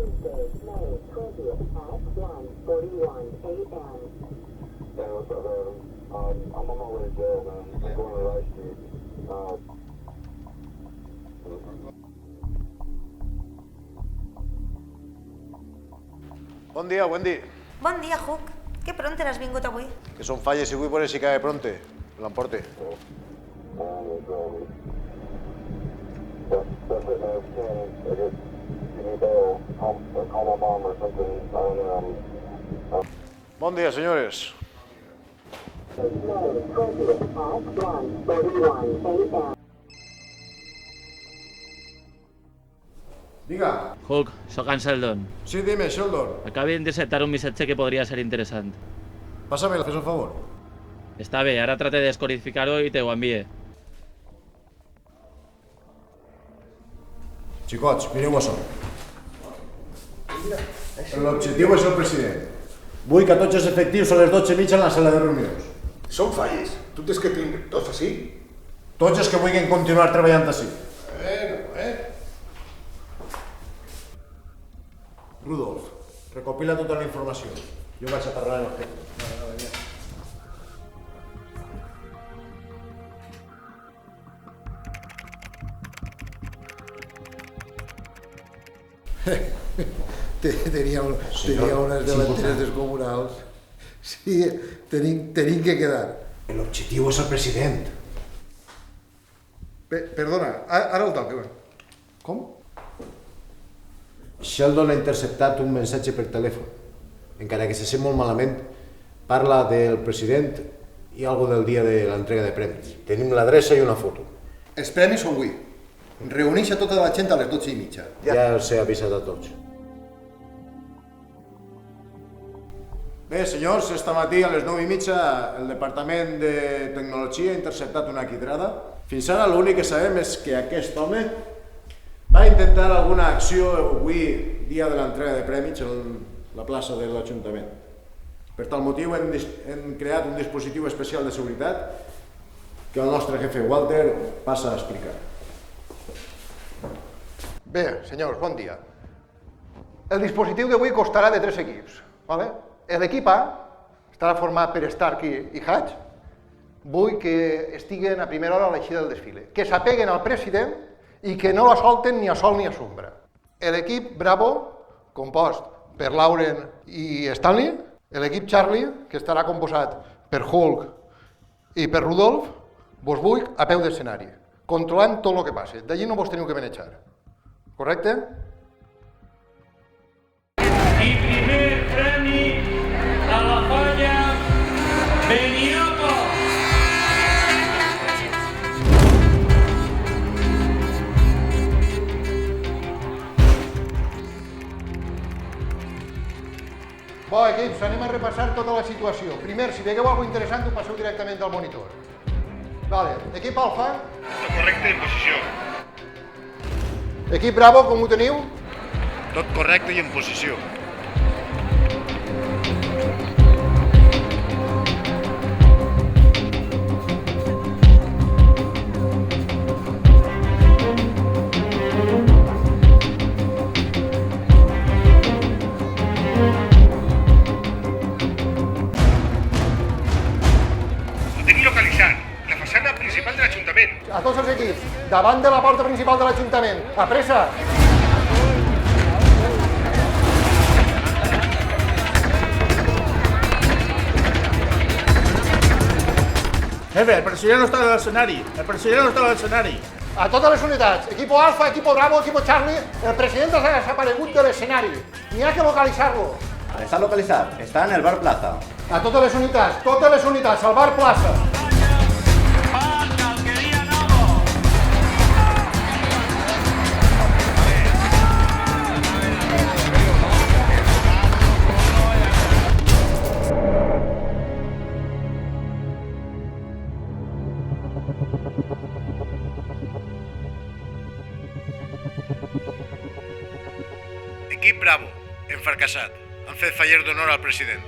Tuesday, May 20th at 1:41 a.m. Hey, what's up, Adam? I'm on my way to jail, man. I'm going to Rice Street. Bon dia, Wendy. Bon dia, Hug. Que pronte n'has vingut avui? Que són falles i vull veure si cae pronte. L'emporte. That's it, man. I guess you need to call my mom or something. I don't know. Bon dia, senyores. May 20th at 1:41 a.m. Diga. Hug, sóc en Sheldon. Sí, dime, Sheldon. Acabé d'interceptar un missatge que podria ser interessant. Pásame, fes un favor. Està bé, ara trate de descodificar-ho i te ho envie. Xicots, mireu això. L'objectiu és el president. Vull que tots els efectius a les 12:30 en la sala de reunions. Són falles. Tu tens que tindre tots així. Tots els que vulguin continuar treballant així. Rudolf, recopila tota la informació. Jo vaig a parlar amb el jefe. Tenia unes delanteres descomunals. Sí, tenim que quedar. L'objectiu és el president. Perdona, ara el toca. Com? Sheldon ha interceptat un missatge per telèfon. Encara que se sent molt malament, parla del president i algo del dia de l'entrega de premis. Tenim l'adreça i una foto. Els premis són avui. Reuneix a tota la gent a les 12:30. Ja els he avisat a tots. Bé, senyors, esta matí a les 9:30 el Departament de Tecnologia ha interceptat una quitrada. Fins ara l'únic que sabem és que aquest home va intentar alguna acció avui, dia de l'entrega de premis, en la plaça de l'Ajuntament. Per tal motiu hem creat un dispositiu especial de seguretat que el nostre jefe Walter passa a explicar. Bé, senyors, bon dia. El dispositiu d'avui constarà de 3 equips. L'equip A estarà format per Starkey i Hatch. Vull que estiguen a primera hora a l'eixida del desfile, que s'apeguen al president i que no la solten ni a sol ni a sombra. L'equip Bravo, compost per Lauren i Stanley. L'equip Charlie, que estarà composat per Hulk i per Rudolf, vos vull a peu d'escenari, controlant tot el que passa. D'allí no vos teniu que manejar. Correcte? I primer premi a la falla Beniato. Bo, equips, anem a repassar tota la situació. Primer, si veieu alguna cosa interessant, ho passeu directament al monitor. Vale. Equip Alfa. Tot correcte, en posició. Equip Bravo, com ho teniu? Tot correcte i en posició. Ho tenim localitzat. La façana principal de l'Ajuntament. A tots els equips, davant de la porta principal de l'Ajuntament. A pressa! Jefe, el president no està a l'escenari. El president no està a l'escenari. A totes les unitats, equipo Alfa, equipo Bravo, equipo Charlie, el president ha desaparegut de l'escenari. N'hi ha que localitzar-lo. Està localitzat. Està en el bar Plaza. A totes les unitats, al bar Plaça. Equip Bravo, hem fracassat. Han fet fallar d'honor al president.